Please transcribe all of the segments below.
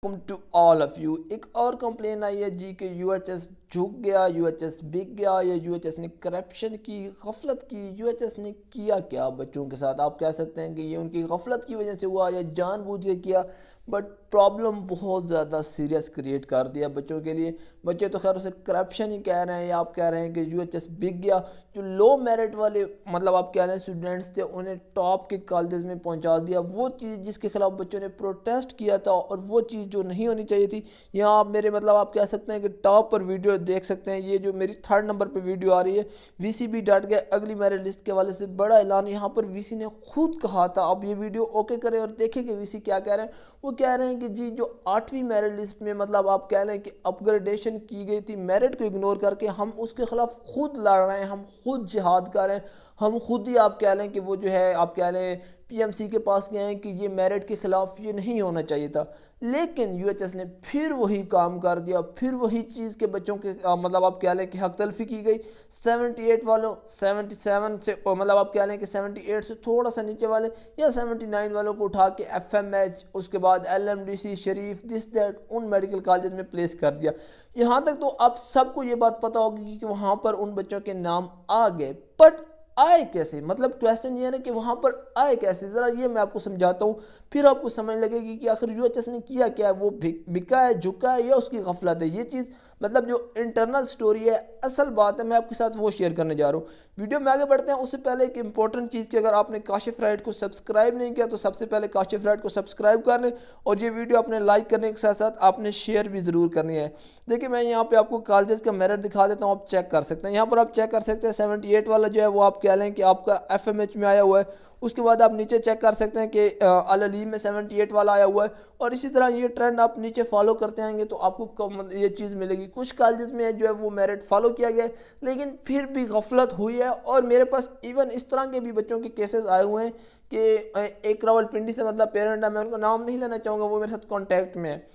Welcome to all of you. एक और complain आई है जी कि यूएचएस झुक गया, यूएचएस बिक गया, या यूएचएस ने करप्शन की, गफलत की। यूएचएस ने किया क्या बच्चों के साथ? आप कह सकते हैं कि ये उनकी गफलत की वजह से हुआ या जानबूझ के किया, बट प्रॉब्लम बहुत ज़्यादा सीरियस क्रिएट कर दिया बच्चों के लिए। बच्चे तो खैर उसे करप्शन ही कह रहे हैं, या आप कह रहे हैं कि यूएचएस बिक गया। जो लो मेरिट वाले मतलब आप कह रहे हैं स्टूडेंट्स थे, उन्हें टॉप के कॉलेज में पहुंचा दिया। वो चीज़ जिसके खिलाफ बच्चों ने प्रोटेस्ट किया था, और वो चीज़ जो नहीं होनी चाहिए थी। यहाँ आप मेरे मतलब आप कह सकते हैं कि टॉप पर वीडियो देख सकते हैं। ये जो मेरी 3rd नंबर पर वीडियो आ रही है, वीसीबी डट गया अगली मेरिट लिस्ट के हवाले से बड़ा ऐलान यहाँ पर वीसी ने खुद कहा था। अब ये वीडियो ओके करें और देखें कि वीसी क्या कह रहे हैं। वो कह रहे हैं कि जी जो 8वीं मेरिट लिस्ट में मतलब आप कह रहे हैं कि अपग्रेडेशन की गई थी, मेरिट को इग्नोर करके हम उसके खिलाफ खुद लड़ रहे हैं, हम खुद जिहाद कर रहे हैं। हम खुद ही आप कह लें कि वो जो है आप कह लें पीएमसी के पास गए हैं कि ये मेरिट के खिलाफ ये नहीं होना चाहिए था। लेकिन यूएचएस ने फिर वही काम कर दिया, फिर वही चीज़ के बच्चों के मतलब आप कह लें कि हक तलफी की गई। 78 वालों, 77 से मतलब आप कह लें कि 78 से थोड़ा सा नीचे वाले या 79 वालों को उठा के एफएमएच, उसके बाद एलएमडीसी, शरीफ, दिस दैट उन मेडिकल कॉलेज में प्लेस कर दिया। यहाँ तक तो आप सबको ये बात पता होगी कि वहाँ पर उन बच्चों के नाम आ गए, बट आए कैसे? मतलब क्वेश्चन ये है ना कि वहां पर आए कैसे, जरा ये मैं आपको समझाता हूँ, फिर आपको समझ लगेगी कि आखिर यूएचएस ने किया क्या है। वो बिका है, झुका है, या उसकी गफलत है। ये चीज़ मतलब जो इंटरनल स्टोरी है, असल बात है, मैं आपके साथ वो शेयर करने जा रहा हूँ। वीडियो में आगे बढ़ते हैं उससे पहले एक इंपॉर्टेंट चीज़ कि अगर आपने काशिफ राइड को सब्सक्राइब नहीं किया तो सबसे पहले काशिफ राइड को सब्सक्राइब कर लें, और ये वीडियो आपने लाइक करने के साथ साथ आपने शेयर भी ज़रूर करनी है। देखिए मैं यहाँ पे आपको कॉलेजेस का मेरिट दिखा देता हूँ, आप चेक कर सकते हैं। यहाँ पर आप चेक कर सकते हैं 78 वाला जो है वो आप कह लें कि आपका एफएमएच में आया हुआ है। उसके बाद आप नीचे चेक कर सकते हैं कि अल अलीम में 78 वाला आया हुआ है, और इसी तरह ये ट्रेंड आप नीचे फॉलो करते आएंगे तो आपको ये चीज़ मिलेगी। कुछ कॉलेजेस में जो है वो मेरिट फॉलो किया गया है, लेकिन फिर भी गफलत हुई है। और मेरे पास इवन इस तरह के भी बच्चों के केसेस आए हुए हैं कि एक रावलपिंडी से मतलब पेरेंट है, मैं उनका नाम नहीं लेना चाहूँगा, वो मेरे साथ कॉन्टैक्ट में है।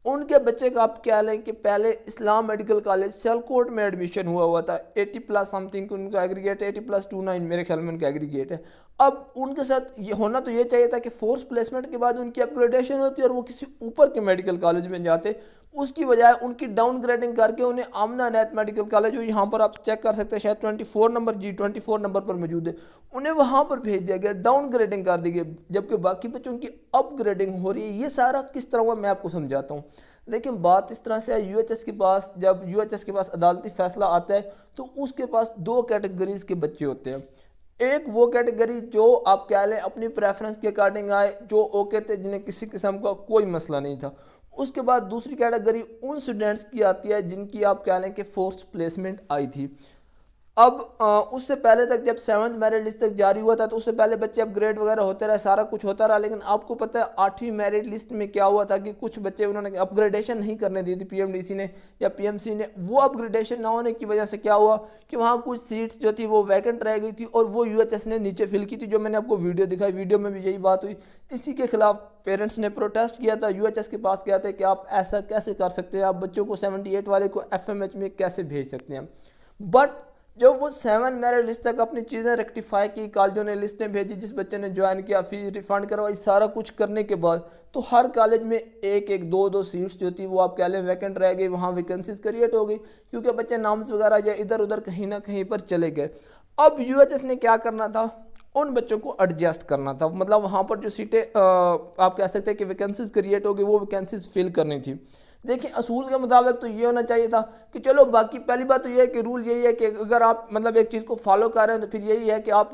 उनके बच्चे का आप क्या लें कि पहले इस्लाम मेडिकल कॉलेज सियालकोट में एडमिशन हुआ था, 80 प्लस समथिंग उनका एग्रीगेट, 80 प्लस 29 मेरे ख्याल में उनका एग्रीगेट है। अब उनके साथ ये होना तो ये चाहिए था कि फोर्स प्लेसमेंट के बाद उनकी अपग्रेडेशन होती और वो किसी ऊपर के मेडिकल कॉलेज में जाते। उसकी बजाय उनकी डाउन ग्रेडिंग करके उन्हें आमना अनैत मेडिकल कॉलेज, जो यहाँ पर आप चेक कर सकते हैं शायद 24 नंबर, जी 24 नंबर पर मौजूद है, उन्हें वहाँ पर भेज दिया गया, डाउन ग्रेडिंग कर दी गई, जबकि बाकी बच्चों की अपग्रेडिंग हो रही है। ये सारा किस तरह हुआ मैं आपको समझाता हूँ। लेकिन बात इस तरह से है, यूएचएस के पास जब यूएचएस के पास अदालती फैसला आता है तो उसके पास 2 कैटेगरीज के बच्चे होते हैं। एक वो कैटेगरी जो आप कह लें अपनी प्रेफरेंस के अकॉर्डिंग आए, जो ओके थे, जिन्हें किसी किस्म का कोई मसला नहीं था। उसके बाद दूसरी कैटेगरी उन स्टूडेंट्स की आती है जिनकी आप कह लें कि फोर्स प्लेसमेंट आई थी। अब उससे पहले तक जब 7th मेरिट लिस्ट तक जारी हुआ था तो उससे पहले बच्चे अपग्रेड वगैरह होते रहे, सारा कुछ होता रहा। लेकिन आपको पता है 8वीं मेरिट लिस्ट में क्या हुआ था कि कुछ बच्चे उन्होंने अपग्रेडेशन नहीं करने दी थी, पीएमडीसी ने या पीएमसी ने। वो अपग्रेडेशन ना होने की वजह से क्या हुआ कि वहाँ कुछ सीट्स जो थी वो वैकेंट रह गई थी, और वो यूएचएस ने नीचे फिल की थी। जो मैंने आपको वीडियो दिखाई, वीडियो में भी यही बात हुई। इसी के खिलाफ पेरेंट्स ने प्रोटेस्ट किया था, यूएचएस के पास गया था कि आप ऐसा कैसे कर सकते हैं, आप बच्चों को 78 वाले को एफएमएच में कैसे भेज सकते हैं। बट जब वो 7 मेरिट लिस्ट तक अपनी चीज़ें रेक्टिफाई की, कॉलेजों ने लिस्टें भेजी, जिस बच्चे ने ज्वाइन किया, फीस रिफंड करवाई, सारा कुछ करने के बाद तो हर कॉलेज में एक एक दो दो सीट्स जो थी वो आप कह लें वैकेंट रह गई, वहाँ वैकेंसीज क्रिएट हो गई, क्योंकि बच्चे नाम्स वगैरह या इधर उधर कहीं ना कहीं पर चले गए। अब यूएचएस ने क्या करना था, उन बच्चों को एडजस्ट करना था। मतलब वहाँ पर जो सीटें आप कह सकते हैं कि वैकेंसीज क्रिएट हो गई, वो वैकेंसीज फिल करनी थी। देखिए असूल के मुताबिक तो ये होना चाहिए था कि चलो, बाकी पहली बात तो ये है कि रूल यही है कि अगर आप मतलब एक चीज़ को फॉलो कर रहे हैं तो फिर यही है कि आप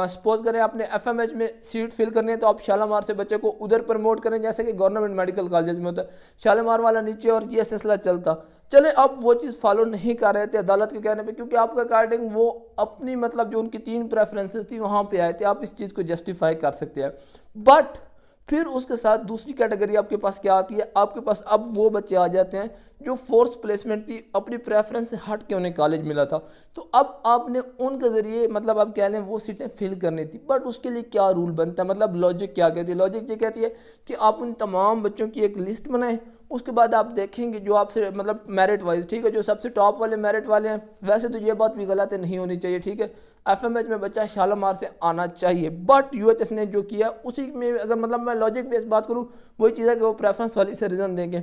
सपोज करें आपने एफएमएच में सीट फिल करनी है तो आप शालामार से बच्चे को उधर प्रमोट करें, जैसे कि गवर्नमेंट मेडिकल कॉलेज में होता है, शालामार वाला नीचे और ये सिलसिला चलता। चले अब वो चीज़ फॉलो नहीं कर रहे थे अदालत के कहने पे, क्योंकि आपके अकॉर्डिंग वो अपनी मतलब जो उनकी 3 प्रेफरेंसेस थी वहाँ पे आए थे, आप इस चीज़ को जस्टिफाई कर सकते हैं। बट फिर उसके साथ दूसरी कैटेगरी आपके पास क्या आती है, आपके पास अब वो बच्चे आ जाते हैं जो फोर्स प्लेसमेंट थी, अपनी प्रेफरेंस से हट के उन्हें कॉलेज मिला था। तो अब आपने उनके ज़रिए मतलब आप कह लें वो सीटें फिल करनी थी। बट उसके लिए क्या रूल बनता है, मतलब लॉजिक क्या कहती है? लॉजिक ये कहती है कि आप उन तमाम बच्चों की एक लिस्ट बनाएं, उसके बाद आप देखेंगे जो आपसे मतलब मेरिट वाइज, ठीक है, जो सबसे टॉप वाले मेरिट वाले हैं, वैसे तो ये बात भी गलत है, नहीं होनी चाहिए, ठीक है, एफएमएच में बच्चा शालामार से आना चाहिए, बट यूएचएस ने जो किया उसी में अगर मतलब मैं लॉजिक बेस्ड बात करूँ, वही चीज़ है कि वो प्रेफरेंस वाली से रीज़न देंगे।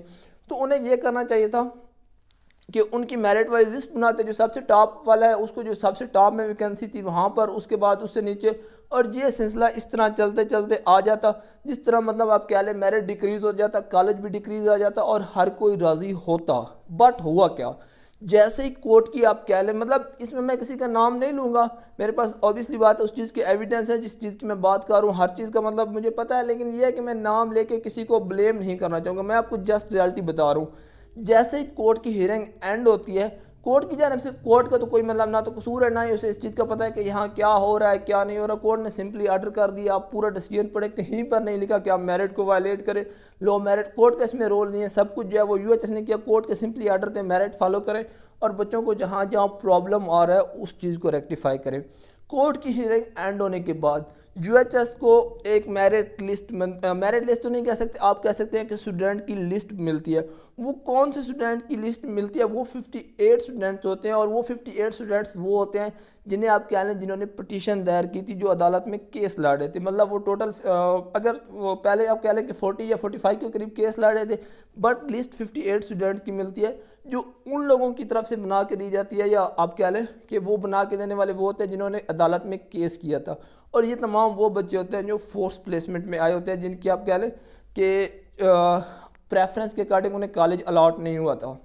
तो उन्हें ये करना चाहिए था कि उनकी मेरिट वाइज लिस्ट बनाते, जो सबसे टॉप वाला है उसको जो सबसे टॉप में वैकेंसी थी वहाँ पर, उसके बाद उससे नीचे, और ये सिलसिला इस तरह चलते चलते आ जाता, जिस तरह मतलब आप कह लें मेरिट डिक्रीज हो जाता, कॉलेज भी डिक्रीज आ जाता और हर कोई राज़ी होता। बट हुआ क्या, जैसे ही कोर्ट की आप कह लें, मतलब इसमें मैं किसी का नाम नहीं लूँगा, मेरे पास ऑब्वियसली बात है उस चीज़ की एविडेंस है जिस चीज़ की मैं बात कर रहा हूँ, हर चीज़ का मतलब मुझे पता है, लेकिन यह है कि मैं नाम लेके किसी को ब्लेम नहीं करना चाहूँगा, मैं आपको जस्ट रियलिटी बता रहा हूँ। जैसे ही कोर्ट की हियरिंग एंड होती है, कोर्ट की जानब से, कोर्ट का तो कोई मतलब ना तो कसूर है ना ही उसे इस चीज़ का पता है कि यहाँ क्या हो रहा है क्या नहीं हो रहा, कोर्ट ने सिंपली ऑर्डर कर दिया, आप पूरा डिसीजन पढ़े, कहीं पर नहीं लिखा कि आप मेरिट को वायलेट करें, लो मेरिट, कोर्ट का इसमें रोल नहीं है, सब कुछ जो है वो यूएचएस ने किया, कोर्ट के सिंपली ऑर्डर थे मेरिट फॉलो करें और बच्चों को जहाँ जहाँ प्रॉब्लम आ रहा है उस चीज़ को रेक्टिफाई करें। कोर्ट की हियरिंग एंड होने के बाद यूएचएस को एक मेरिट लिस्ट, मेरिट लिस्ट तो नहीं कह सकते, आप कह सकते हैं कि स्टूडेंट की लिस्ट मिलती है। वो कौन से स्टूडेंट की लिस्ट मिलती है, वो 58 स्टूडेंट्स होते हैं और वो 58 स्टूडेंट्स वो होते हैं जिन्हें आप कह लें जिन्होंने पिटीशन दायर की थी, जो अदालत में केस लड़ रहे थे, मतलब वो टोटल अगर वो पहले आप कह लें कि 40 या 45 के करीब केस लड़ रहे थे, बट लिस्ट 58 स्टूडेंट्स की मिलती है जो उन लोगों की तरफ से बना के दी जाती है, या आप कह लें कि वो बना के देने वाले वो होते हैं जिन्होंने अदालत में केस किया था। और ये तमाम वो बच्चे होते हैं जो फोर्स प्लेसमेंट में आए होते हैं, जिनकी आप कह लें कि प्रेफरेंस के अकॉर्डिंग उन्हें कॉलेज अलॉट नहीं हुआ था।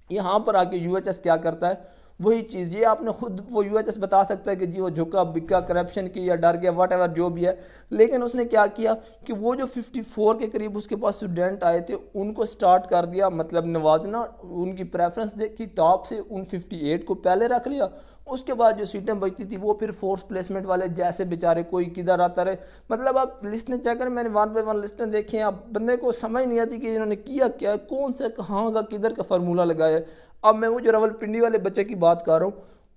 यहाँ पर आके यूएचएस क्या करता है, वही चीज़, ये आपने खुद, वो यूएचएस बता सकता है कि जी वो झुका बिका करप्शन की या डर गया वट एवर जो भी है, लेकिन उसने क्या किया कि वो जो 54 के करीब उसके पास स्टूडेंट आए थे उनको स्टार्ट कर दिया मतलब नवाजना, उनकी प्रेफरेंस देखी टॉप से, उन 58 को पहले रख लिया, उसके बाद जो सीटें बचती थी वो फिर फोर्स प्लेसमेंट वाले जैसे बेचारे कोई किधर आता रहे, मतलब आप लिस्टें चेक करें, मैंने 1 बाय 1 लिस्टें देखी हैं, आप बंदे को समझ नहीं आती कि इन्होंने किया क्या, कौन सा कहाँ का किधर का फार्मूला लगाया। अब मैं वो जो रावलपिंडी वाले बच्चे की बात कर रहा हूँ,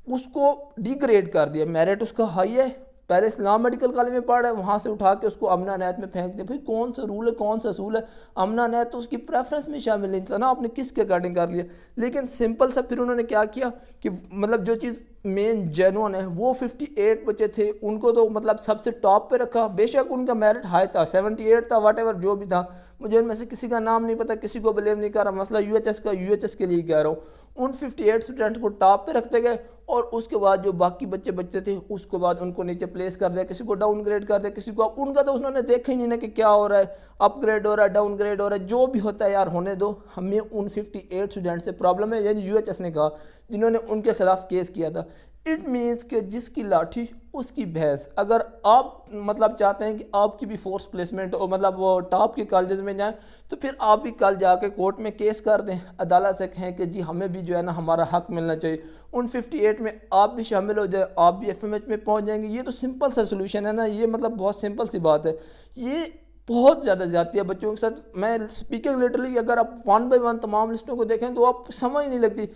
उसको डिग्रेड कर दिया, मेरिट उसका हाई है, पहले इस्लाम मेडिकल कॉलेज में पढ़ रहा है, वहाँ से उठा के उसको अमना नैत में फेंक दिया। भाई कौन सा रूल है, कौन सा असूल है, अमना नैत तो उसकी प्रेफरेंस में शामिल नहीं था ना, आपने किसके अकॉर्डिंग कर लिया। लेकिन सिंपल सा फिर उन्होंने क्या किया कि मतलब जो चीज़ मेन जेन्युइन है, वो 58 बच्चे थे उनको तो मतलब सबसे टॉप पे रखा, बेशक उनका मेरिट हाई था, 78 था, वट एवर जो भी था, मुझे उनमें से किसी का नाम नहीं पता, किसी को ब्लेम नहीं कर रहा, मसला यूएचएस का, यूएचएस के लिए कह रहा हूँ। उन 58 स्टूडेंट्स को टॉप पे रखते गए और उसके बाद जो बाकी बच्चे बच्चे थे उसके बाद उनको नीचे प्लेस कर दिया, किसी को डाउनग्रेड कर दिया, किसी को, उनका तो उन्होंने देखा ही नहीं ना कि क्या हो रहा है, अपग्रेड हो रहा है, डाउनग्रेड हो रहा है, जो भी होता है यार होने दो, हमें उन 58 स्टूडेंट से प्रॉब्लम है, यानी यूएचएस ने कहा जिन्होंने उनके खिलाफ केस किया था। इट मीन्स कि जिसकी लाठी उसकी भैंस, अगर आप मतलब चाहते हैं कि आपकी भी फोर्स प्लेसमेंट हो, मतलब वो टॉप के कॉलेज में जाएं, तो फिर आप भी कल जाके कोर्ट में केस कर दें, अदालत से कहें कि जी हमें भी जो है ना हमारा हक मिलना चाहिए, उन 58 में आप भी शामिल हो जाए, आप भी एफएमएच में पहुंच जाएंगे। ये तो सिंपल सा सोल्यूशन है ना, ये मतलब बहुत सिंपल सी बात है। ये बहुत ज़्यादा जाती है बच्चों के साथ, मैं स्पीकिंग लिटरली अगर आप 1 बाय 1 तमाम लिस्टों को देखें तो आप समझ नहीं लगती।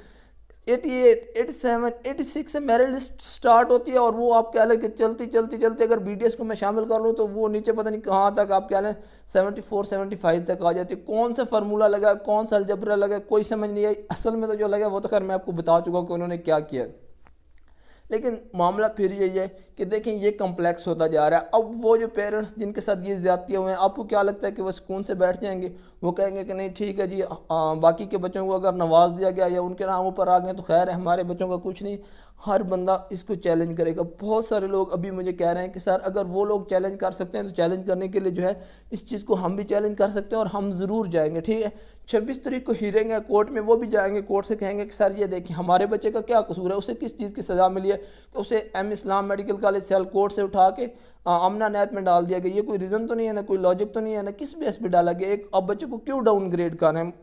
88, 87, 86 से मेरिट लिस्ट स्टार्ट होती है और वो आप कह लें कि चलती चलती चलती अगर बीडीएस को मैं शामिल कर लूँ तो वो नीचे पता नहीं कहाँ तक आप कह लें 74, 75 तक आ जाती है। कौन सा फार्मूला लगा, कौन सा अलजबरा लगा, कोई समझ नहीं आई। असल में तो जो लगा वो तो खैर मैं आपको बता चुका हूँ कि उन्होंने क्या किया। लेकिन मामला फिर यही है कि देखें ये कम्प्लेक्स होता जा रहा है। अब वो जो पेरेंट्स जिनके साथ ये ज़्यादतियाँ हुए हैं, आपको क्या लगता है कि वो सुकून से बैठ जाएंगे? वो कहेंगे कि नहीं ठीक है जी, बाकी के बच्चों को अगर नवाज दिया गया या उनके नाम ऊपर आ गए तो खैर है, हमारे बच्चों का कुछ नहीं। हर बंदा इसको चैलेंज करेगा। बहुत सारे लोग अभी मुझे कह रहे हैं कि सर अगर वो लोग चैलेंज कर सकते हैं तो चैलेंज करने के लिए जो है इस चीज़ को हम भी चैलेंज कर सकते हैं और हम ज़रूर जाएंगे। ठीक है, 26 तारीख को हियरिंग है कोर्ट में, वो भी जाएंगे, कोर्ट से कहेंगे कि सर ये देखिए हमारे बच्चे का क्या कसूर है, उसे किस चीज़ की सज़ा मिली है, तो उसे एम इस्लाम मेडिकल कॉलेज सेल कोर्ट से उठा के अमना नैत में डाल दिया गया। ये कोई रीज़न तो नहीं है ना, कोई लॉजिक तो नहीं है ना, किस बेस पे डाला गया? एक अब बच्चे को क्यों डाउनग्रेड कर रहे हैं?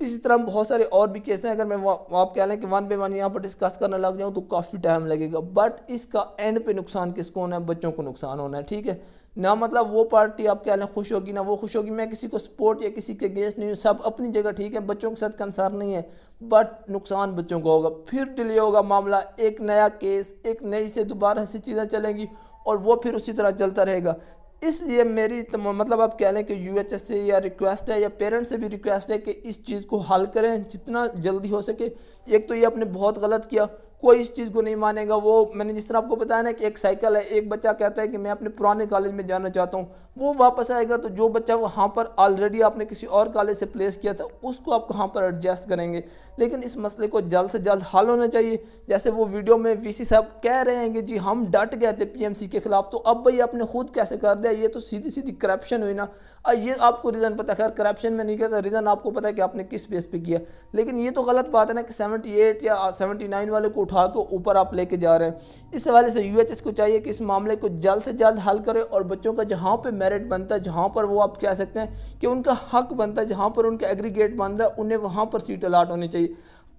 इसी तरह बहुत सारे और भी केस हैं। अगर मैं आप कह लें कि 1 बाय 1 यहाँ पर डिस्कस करने लग जाऊँ तो काफ़ी टाइम लगेगा, बट इसका एंड पे नुकसान किसको होना है? बच्चों को नुकसान होना है। ठीक है ना, मतलब वो पार्टी आप कह लें खुश होगी ना वो खुश होगी। मैं किसी को सपोर्ट या किसी के अगेंस्ट नहीं हूँ, सब अपनी जगह ठीक है, बच्चों के साथ कंसर्न नहीं है, बट नुकसान बच्चों को होगा। फिर डिले होगा मामला, एक नया केस, एक नई से दोबारा से चीज़ें चलेंगी और वो फिर उसी तरह चलता रहेगा। इसलिए मेरी मतलब आप कह लें कि यूएचएस से या रिक्वेस्ट है या पेरेंट्स से भी रिक्वेस्ट है कि इस चीज़ को हल करें जितना जल्दी हो सके। एक तो ये आपने बहुत गलत किया, कोई इस चीज़ को नहीं मानेगा। वो मैंने जिस तरह आपको बताया ना कि एक साइकिल है, एक बच्चा कहता है कि मैं अपने पुराने कॉलेज में जाना चाहता हूँ, वो वापस आएगा तो जो बच्चा वहाँ पर ऑलरेडी आपने किसी और कॉलेज से प्लेस किया था उसको आप कहाँ पर एडजस्ट करेंगे। लेकिन इस मसले को जल्द से जल्द हल होना चाहिए। जैसे वो वीडियो में वीसी साहब कह रहे हैं कि जी हम डट गए थे पीएमसी के खिलाफ, तो अब भाई आपने खुद कैसे कर दिया, ये तो सीधी सीधी करप्शन हुई ना। ये आपको रीज़न पता है, खैर करप्शन में नहीं कहता, रीज़न आपको पता है कि आपने किस बेस पे किया। लेकिन ये तो गलत बात है ना कि 78 या 79 वाले को उठा के ऊपर आप लेके जा रहे हैं। इस हवाले से यूएचएस को चाहिए कि इस मामले को जल्द से जल्द हल करे और बच्चों का जहाँ पे मेरिट बनता है, जहाँ पर वो आप कह सकते हैं कि उनका हक बनता है, जहाँ पर उनका एग्रीगेट बन रहा है, उन्हें वहाँ पर सीट अलाट होनी चाहिए।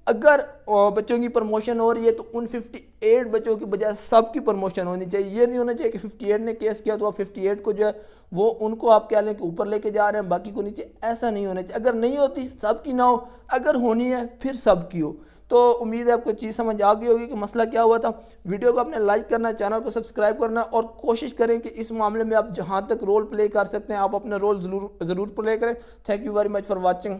अगर बच्चों की प्रमोशन हो रही है तो उन 58 बच्चों की बजाय सबकी प्रमोशन होनी चाहिए। ये नहीं होना चाहिए कि 58 ने केस किया तो आप 58 को जो है वो उनको आप क्या लें कि ऊपर लेके जा रहे हैं, बाकी को नीचे। ऐसा नहीं होना चाहिए। अगर नहीं होती सबकी ना हो, अगर होनी है फिर सबकी हो। तो उम्मीद है आपको चीज़ समझ आ गई होगी कि मसला क्या हुआ था। वीडियो को आपने लाइक करना, चैनल को सब्सक्राइब करना और कोशिश करें कि इस मामले में आप जहाँ तक रोल प्ले कर सकते हैं आप अपना रोल ज़रूर प्ले करें। Thank you very much for watching.